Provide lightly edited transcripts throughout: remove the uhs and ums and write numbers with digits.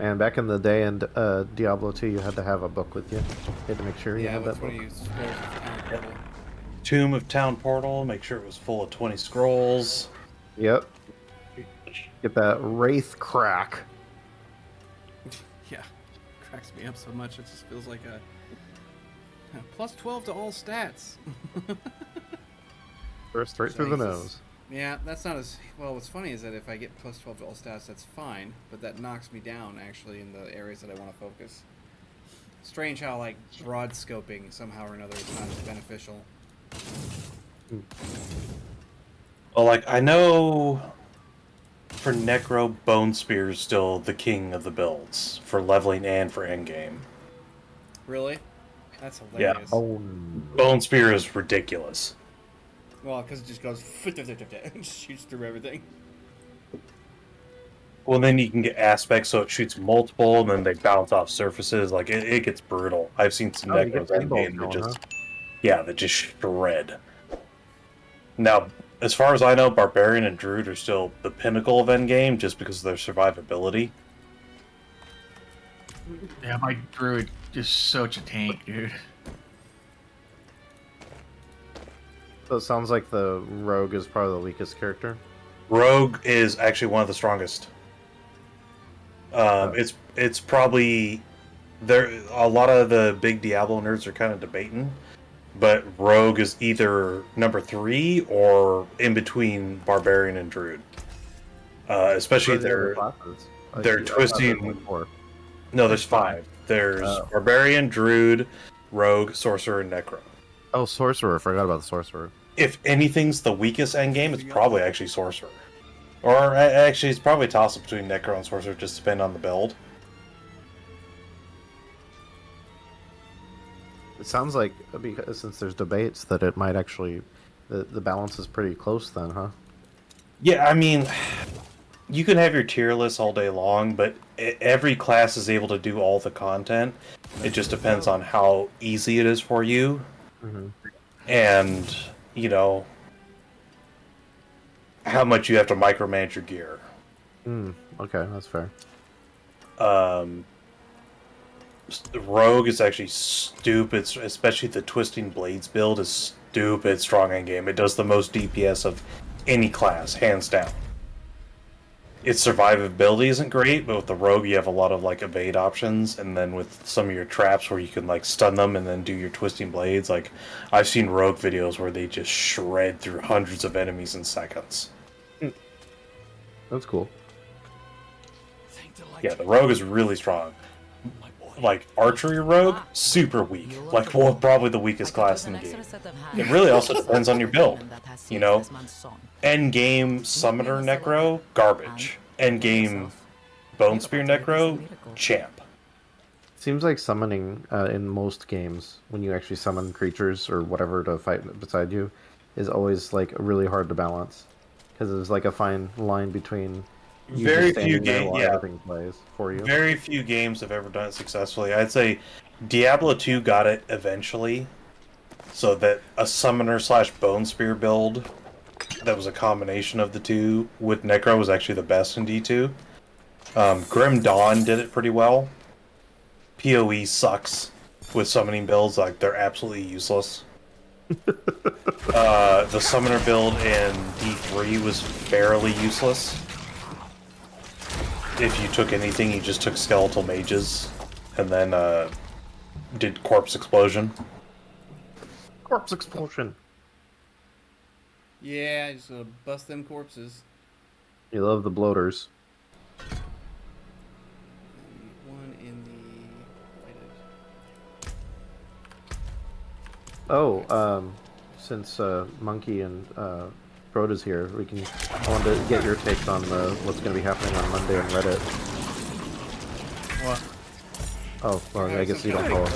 And back in the day in Diablo 2, you had to have a book with you. You had to make sure you Yeah, had with that book. 20 scrolls of town portal. Tomb of Town Portal, make sure it was full of 20 scrolls. Yep. Get that Wraith crack. Yeah, cracks me up so much. It just feels like a plus 12 to all stats. Or straight through the nose. Yeah, that's not as well. What's funny is that if I get plus 12 to all stats, that's fine, but that knocks me down actually in the areas that I want to focus. Strange how like broad scoping somehow or another is not as beneficial. Well, like, I know for Necro, Bone Spear is still the king of the builds for leveling and for endgame. Really? That's Yeah. hilarious. Bone Spear is ridiculous. Well, because it just goes and just shoots through everything. Well, then you can get aspects so it shoots multiple, and then they bounce off surfaces. Like, it gets brutal. I've seen some Oh, you get Necros pinballs endgame that going, just, huh? yeah, that just shred. Now, as far as I know, Barbarian and Druid are still the pinnacle of endgame just because of their survivability. Yeah, my Druid is such a tank, dude. So it sounds like the Rogue is probably the weakest character. Rogue is actually one of the strongest. It's probably there. A lot of the big Diablo nerds are kind of debating, but Rogue is either number 3 or in between Barbarian and Druid. Especially they're twisting. No, there's 5. There's Barbarian, Druid, Rogue, Sorcerer, and Necro. Oh, Sorcerer. I forgot about the Sorcerer. If anything's the weakest endgame, it's probably actually Sorcerer. Or actually, it's probably a toss-up between Necro and Sorcerer, just depending on the build. It sounds like, because since there's debates, that it might actually... The balance is pretty close then, huh? Yeah, I mean, you can have your tier list all day long, but every class is able to do all the content. It just depends on how easy it is for you. Mm-hmm. And, you know, how much you have to micromanage your gear. Okay, that's fair. Rogue is actually stupid, especially the Twisting Blades build is stupid strong endgame. It does the most DPS of any class, hands down. Its survivability isn't great, but with the Rogue you have a lot of like evade options, and then with some of your traps where you can like stun them and then do your Twisting Blades. Like, I've seen Rogue videos where they just shred through hundreds of enemies in seconds. That's cool. Yeah, the Rogue is really strong. Like, Archery Rogue, super weak. Like, well, probably the weakest class in the game. It really also depends on your build. You know, endgame Summoner Necro, garbage. Endgame Bone Spear Necro, champ. Seems like summoning in most games, when you actually summon creatures or whatever to fight beside you, is always like really hard to balance. Because there's like a fine line between you Very just few standing there games, while yeah. everything plays for you. Very few games have ever done it successfully. I'd say Diablo 2 got it eventually, so that a Summoner slash Bone Spear build that was a combination of the two with Necro was actually the best in D2. Grim Dawn did it pretty well. PoE sucks with summoning builds, like they're absolutely useless. The Summoner build in D3 was fairly useless. If you took anything, you just took Skeletal Mages, and then did Corpse Explosion. Corpse Explosion! Yeah, just gonna bust them corpses. You love the bloaters. One in the... Oh, since Monkey and Broda's here, I wanted to get your take on what's going to be happening on Monday on Reddit. What? Oh, well, I guess you don't follow.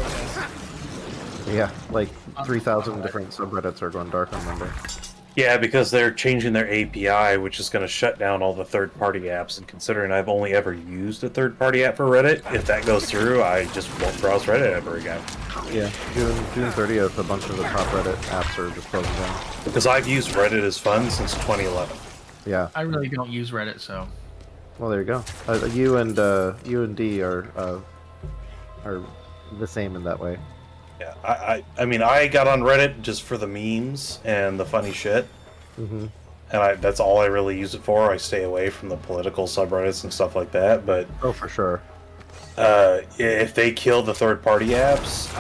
Yeah, like 3,000 different subreddits are going dark on Monday. Yeah, because they're changing their API, which is going to shut down all the third-party apps, and considering I've only ever used a third-party app for Reddit, if that goes through, I just won't browse Reddit ever again. Yeah, June 30th, a bunch of the top Reddit apps are just closing down. Because I've used Reddit as fun since 2011. Yeah. I really don't use Reddit, so... Well, there you go. You and D are the same in that way. Yeah, I mean, I got on Reddit just for the memes and the funny shit, Mm-hmm. and that's all I really use it for. I stay away from the political subreddits and stuff like that. But Oh, for sure. if they kill the third-party apps,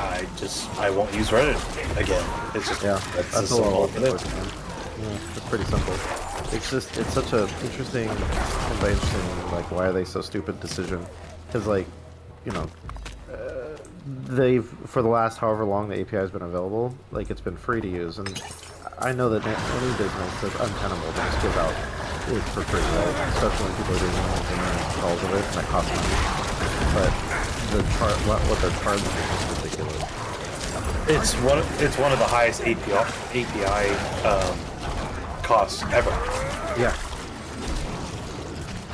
I won't use Reddit again. It's just Yeah, that's that's as a simple lot as it is. Yeah, it's pretty simple. It's such a interesting and by interesting, like, why are they so stupid decision? Because, like, you know, they've, for the last however long the API has been available, like, it's been free to use, and I know that any business that's untenable to just give out it for free, right? Especially when people are doing millions calls of it, and that costs money. But what they're charging is ridiculous. It's one of the highest API costs ever. Yeah.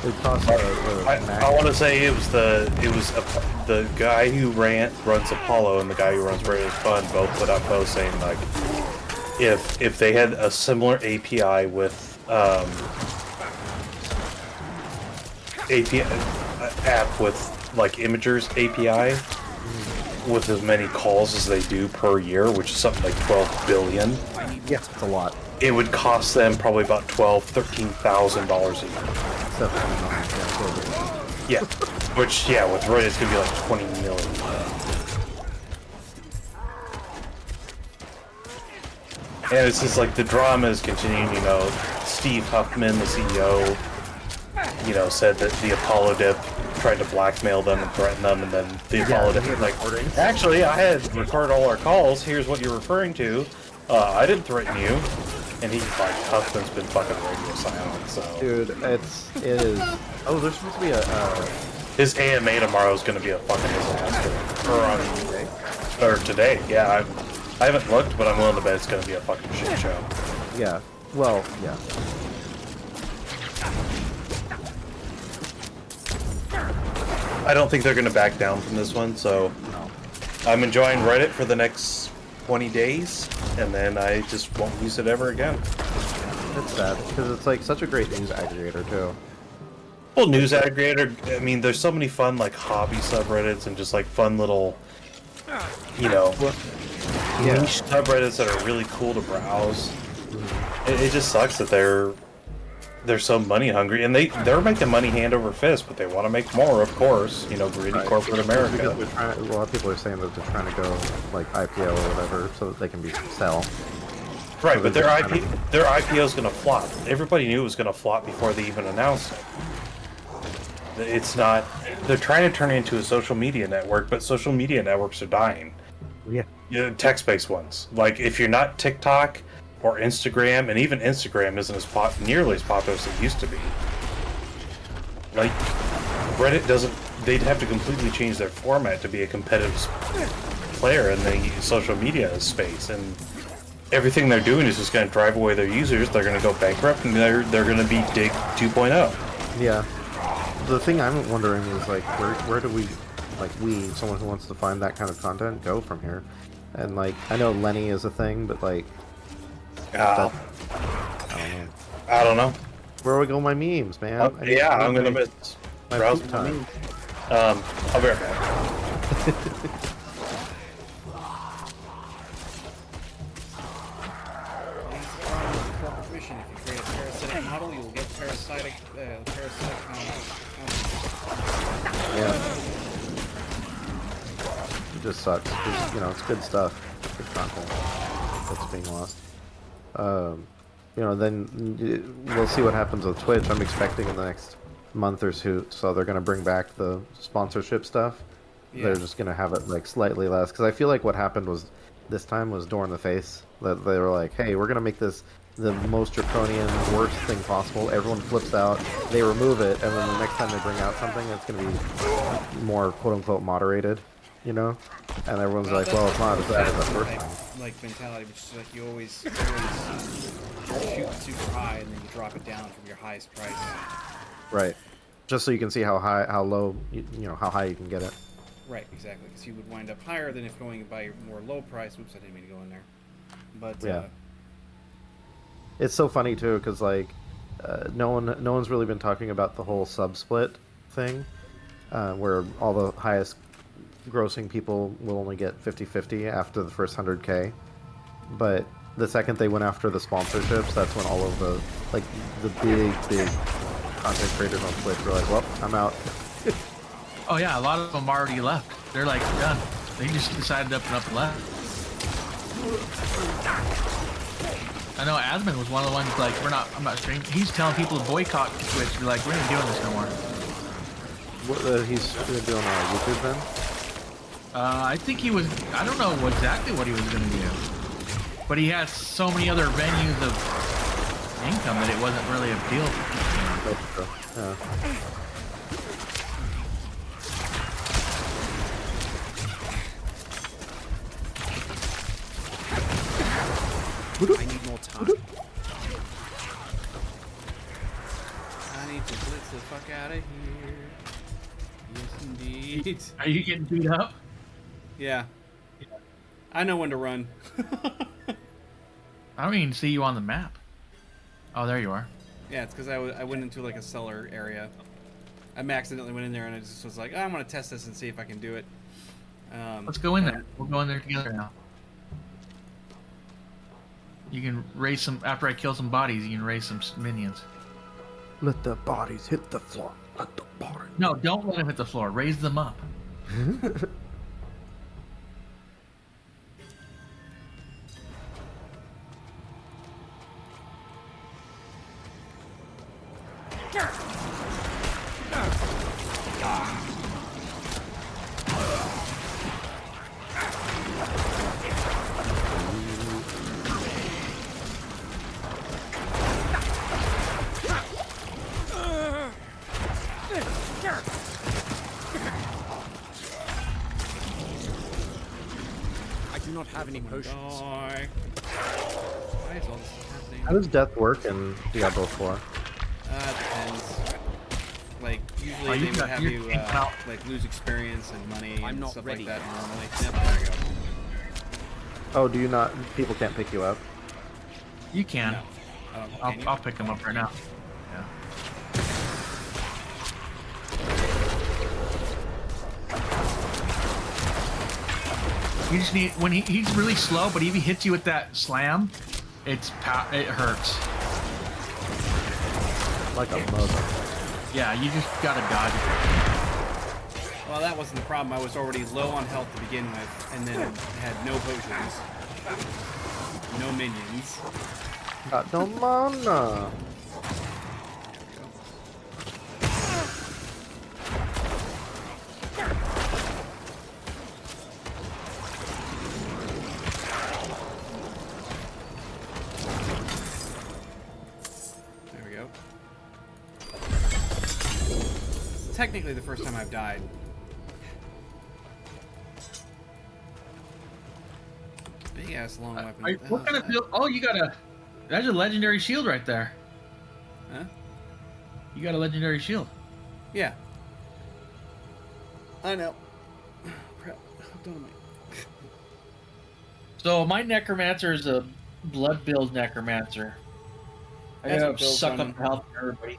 It costs I want to say the guy who runs Apollo and the guy who runs Raiders Fun both put out posts saying, like, if they had a similar API with API app with like Imagers API with as many calls as they do per year, which is something like 12 billion, Yeah, it's a lot. it would cost them probably about $13,000 a year. Except for, Yeah, which with Reddit it's gonna be like 20 million. And it's just like the drama is continuing. You know, Steve Huffman, the CEO, said that the Apollo dev tried to blackmail them and threaten them, and then the Apollo dev was like, actually, I had recorded all our calls. Here's what you're referring to. I didn't threaten you. And he's like, Huffman's been fucking radio silent. So, dude, it is. Oh, there's supposed to be a. his AMA tomorrow is going to be a fucking disaster. Or today. Yeah, I haven't looked, but I'm willing to bet it's going to be a fucking shit show. Yeah. Well, yeah. I don't think they're going to back down from this one, so I'm enjoying Reddit for the next 20 days, and then I just won't use it ever again. It's sad because it's like such a great news aggregator too. Well, news aggregator, I mean, there's so many fun, like, hobby subreddits and just, like, fun little, niche subreddits that are really cool to browse. It just sucks that they're so money hungry, and they're making money hand over fist, but they want to make more, of course. Greedy corporate America. Because they're trying, a lot of people are saying that they're trying to go like IPO or whatever, so that they can sell. Right, So but they're their IPO is going to flop. Everybody knew it was going to flop before they even announced it. It's not. They're trying to turn it into a social media network, but social media networks are dying. Yeah. Text-based ones. Like, if you're not TikTok or Instagram, and even Instagram isn't as nearly as popular as it used to be. Like, Reddit doesn't. They'd have to completely change their format to be a competitive player in the social media space, and everything they're doing is just going to drive away their users. They're going to go bankrupt, and they're going to be Dig 2.0. Yeah. The thing I'm wondering is like, where do we, like someone who wants to find that kind of content, go from here? And like, I know Lenny is a thing, but like, I don't know. I don't know. Where do I go my memes, man? I'm gonna miss my browse poop my time. memes. I'll be right back. Mission. If you create a parasitic model, you will get parasitic Yeah. It just sucks. 'Cause, it's good stuff. Good content that's being lost. Then we'll see what happens with Twitch. I'm expecting in the next month or so they're going to bring back the sponsorship stuff. Yeah. They're just going to have it like slightly less. Because I feel like what happened was this time was door in the face. That they were like, hey, we're going to make this the most draconian, worst thing possible. Everyone flips out. They remove it. And then the next time they bring out something, it's going to be more quote-unquote moderated. And everyone's like, well, it's not as bad as the first time. Like mentality, which is like you always shoot super high and then you drop it down from your highest price. Right. Just so you can see how low, how high you can get it. Right, exactly. Because you would wind up higher than if going by more low price. Oops, I didn't mean to go in there. But Yeah. It's so funny too, because like, no one's really been talking about the whole sub split thing, where all the highest grossing people will only get 50-50 after the first 100K. But the second they went after the sponsorships, that's when all of the big content creators on Twitch were like, "Well, I'm out." Oh yeah, a lot of them already left. They're like done. They just decided up and up and left. I know Asmund was one of the ones like, I'm not streaming. He's telling people to boycott Twitch. They're like, we ain't doing this no more. What, he's doing on YouTube then? I think he was. I don't know exactly what he was going to do, but he has so many other venues of income that it wasn't really a deal. That's true. Yeah. I need more time. I need to blitz the fuck out of here. Yes, indeed. Are you getting beat up? Yeah. I know when to run. I don't even see you on the map. Oh, there you are. Yeah, it's because I went into like a cellar area. I accidentally went in there and I just was like, oh, I'm gonna test this and see if I can do it. Let's go in there. We'll go in there together now. You can raise some. After I kill some bodies, you can raise some minions. Let the bodies hit the floor. Let the bodies. No, don't let them hit the floor. Raise them up. I do not have any potions. Die. Why is all this happening? How does death work in Diablo 4? It depends. Like usually you they would got- have you're you taking out- like lose experience and money I'm and not stuff ready. like that normally. Yep, there we go. Oh, do you not? People can't pick you up. You can. No. Can you? I'll pick them up right now. Yeah. You just need when he's really slow, but if he hits you with that slam, it hurts. Like a mother. Yeah, you just gotta dodge it. Well, that wasn't the problem. I was already low on health to begin with, and then had no potions, no minions. Got no mana. There we go. It's technically the first time I've died. Big ass long weapon. What kind of build? Oh, you got a. That's a legendary shield right there. Huh? You got a legendary shield. Yeah. I know. Crap. Hooked on my. So my necromancer is a blood build necromancer. I That's gotta what Bill's suck running. up the health of everybody.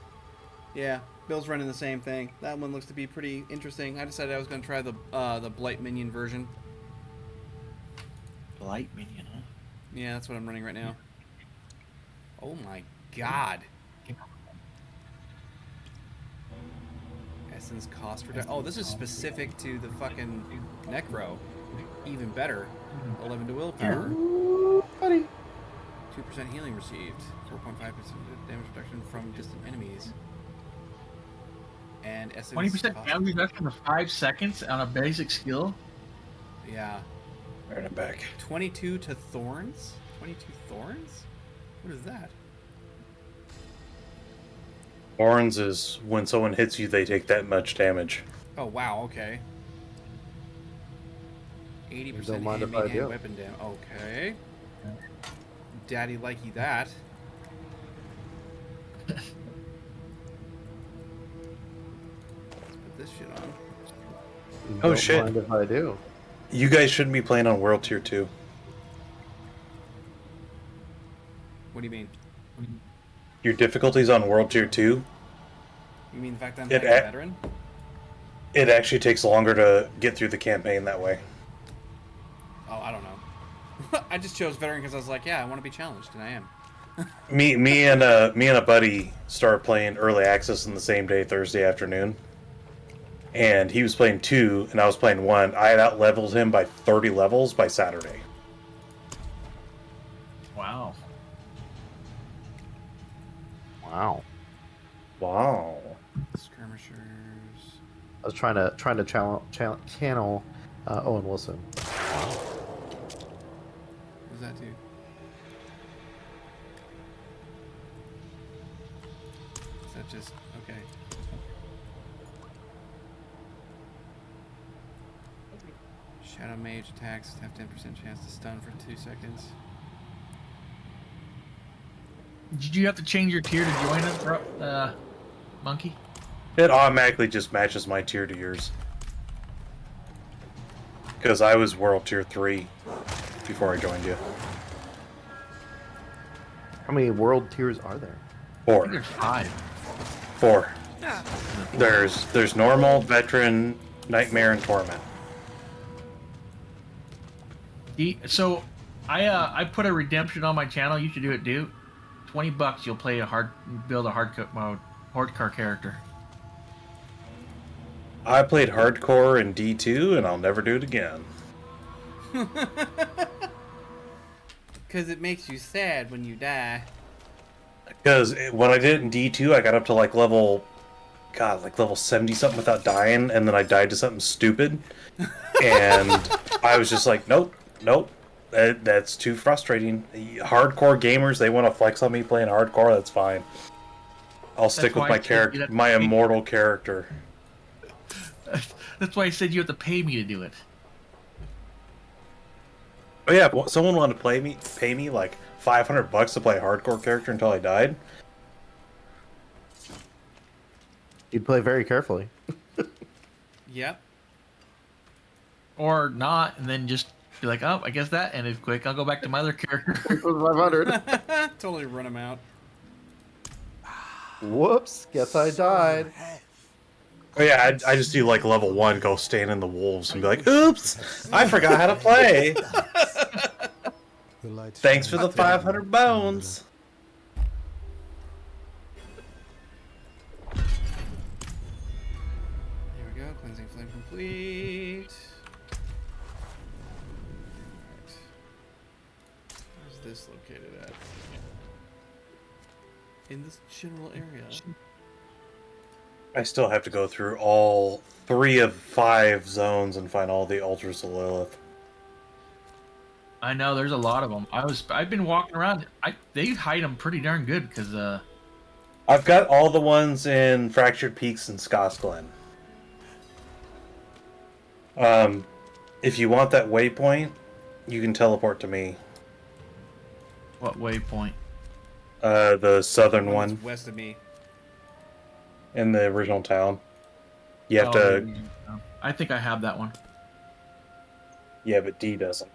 Yeah, Bill's running the same thing. That one looks to be pretty interesting. I decided I was going to try the Blight Minion version. Blight minion, huh? Yeah, that's what I'm running right now. Oh my god. Essence cost reduction. Oh, this is specific to the fucking Necro. Even better. 11 to willpower. Ooh, buddy. 2% healing received. 4.5% damage reduction from distant enemies. And Essence 20% cost- damage reduction for 5 seconds on a basic skill. Yeah. Right, I'm back. 22 to Thorns? 22 Thorns? What is that? Horns is when someone hits you, they take that much damage. Oh, wow, okay. 80% Don't mind if I hand-to-hand do. weapon damage. Okay. Daddy likey that. Let's put this shit on. Oh, Don't shit. mind if I do. You guys shouldn't be playing on World Tier 2. What do you mean? your difficulties on World Tier 2, You mean the fact that I'm It playing a a- veteran? it actually takes longer to get through the campaign that way. Oh, I don't know. I just chose veteran because I was like, yeah, I want to be challenged, and I am. Me and a buddy started playing early access on the same day, Thursday afternoon, and he was playing 2, and I was playing 1. I had out leveled him by 30 levels by Saturday. Wow. Wow. Wow. Skirmishers. I was trying to channel Owen Wilson. What does that do? Is that just okay? Shadow Mage attacks have 10% chance to stun for 2 seconds. Did you have to change your tier to join us, Monkey? It automatically just matches my tier to yours. Because I was World Tier 3 before I joined you. How many world tiers are there? I think 4. there's 5. 4. There's normal, veteran, nightmare, and torment. So, I put a redemption on my channel. You should do it, dude. $20, you'll play build a hardcore character. I played hardcore in D2, and I'll never do it again. Because it makes you sad when you die. Because when I did it in D2, I got up to like level 70 something without dying, and then I died to something stupid, and I was just like, nope, that's too frustrating. Hardcore gamers, they want to flex on me playing hardcore. That's fine. I'll stick with why my I said character, you have to my pay- immortal character. That's why I said you have to pay me to do it. Oh yeah, someone wanted to pay me like $500 to play a hardcore character until I died. You'd play very carefully. Yep. Or not, and then just be like, oh, I guess that ended quick. I'll go back to my other character. 500. Totally run him out. Whoops. Guess I died. Oh yeah, I just do like level 1, go stand in the wolves and be like, oops, I forgot how to play. Thanks for the 500 bones. Here we go. Cleansing flame complete. Alright. Where's this located at? In this general area. I still have to go through all 3 of 5 zones and find all the altars of Lilith. I know there's a lot of them. I've been walking around. They hide them pretty darn good because I've got all the ones in Fractured Peaks and Scott's Glen. If you want that waypoint, you can teleport to me. what waypoint? The southern One one that's west of me. in the original town. You have Oh, to... I think I have that one. Yeah, but D doesn't.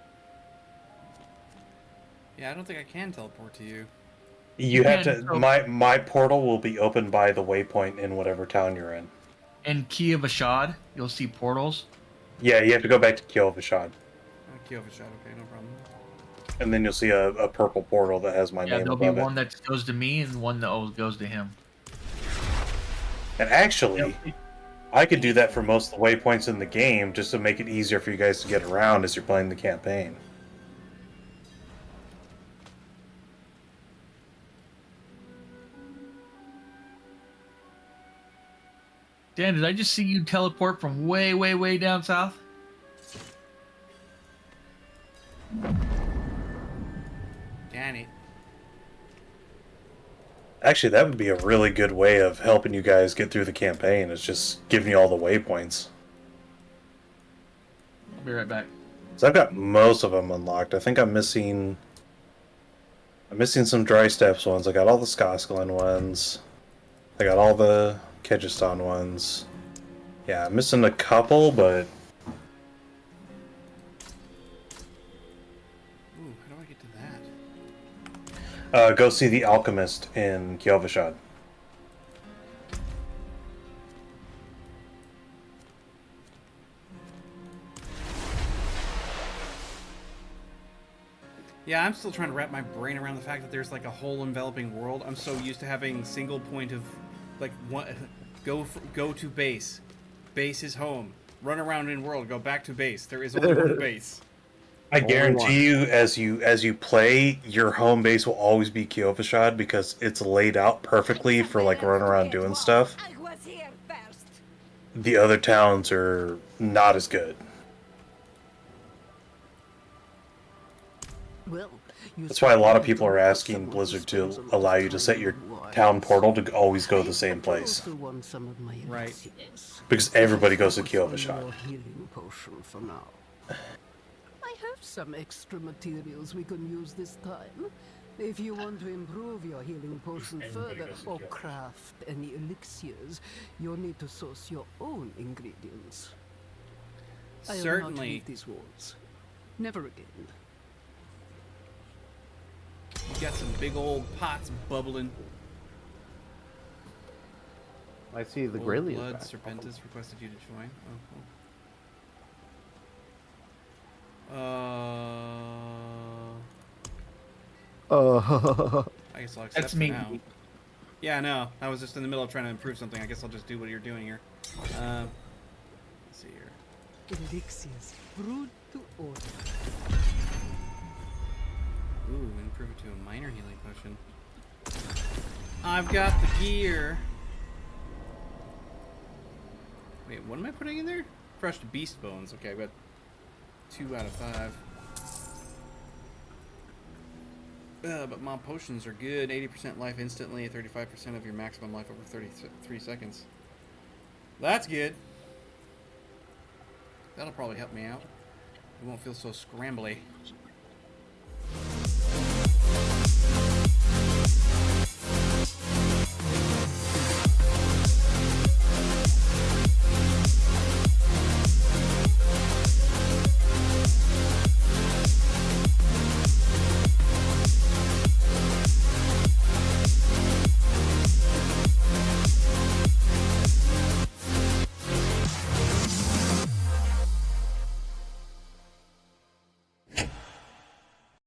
Yeah, I don't think I can teleport to you. You have can, to... My portal will be opened by the waypoint in whatever town you're in. In Key of Ashad, you'll see portals. Yeah, you have to go back to Kielvashad. Oh, kill shot. Okay, no problem. And then you'll see a purple portal that has my Yeah, name there'll be above one it. that goes to me and one that goes to him. And actually, I could do that for most of the waypoints in the game just to make it easier for you guys to get around as you're playing the campaign. Dan, did I just see you teleport from way, way, way down south? Danny. Actually, that would be a really good way of helping you guys get through the campaign, is just giving you all the waypoints. I'll be right back. So I've got most of them unlocked. I think I'm missing some Dry Steps ones. I got all the Skoskelen ones. I got all the Kedgistan ones. Yeah, I'm missing a couple, but Ooh, how do I get to that? Go see the Alchemist in Kyovashad. Yeah, I'm still trying to wrap my brain around the fact that there's like a whole enveloping world. I'm so used to having single point of, like, one, go to base. Base is home. Run around in world. Go back to base. There is only one base. I Only guarantee one. you, as you play, your home base will always be Kyovashad because it's laid out perfectly for like running around doing stuff. I was here first. The other towns are not as good. Well, That's why a lot of people are asking Blizzard to allow you to set your town portal to always go to the same place. Right. Because everybody goes to Kyovashad. Healing potion for now. I have some extra materials we can use this time. If you want to improve your healing potion further or craft any elixirs, you'll need to source your own ingredients. I will not Certainly. leave these walls. Never again. You got some big old pots bubbling. I see the Old Grayling. Blood Serpentis requested you to join. I guess I'll accept That's for me. now. Yeah, no. I was just in the middle of trying to improve something. I guess I'll just do what you're doing here. Let's see here. Elixirs brewed to order. Ooh, improve it to a minor healing potion. I've got the gear. Wait, what am I putting in there? Crushed beast bones. Okay, I've got 2 out of 5. But my potions are good. 80% life instantly, 35% of your maximum life over 33 seconds. That's good. That'll probably help me out. It won't feel so scrambly.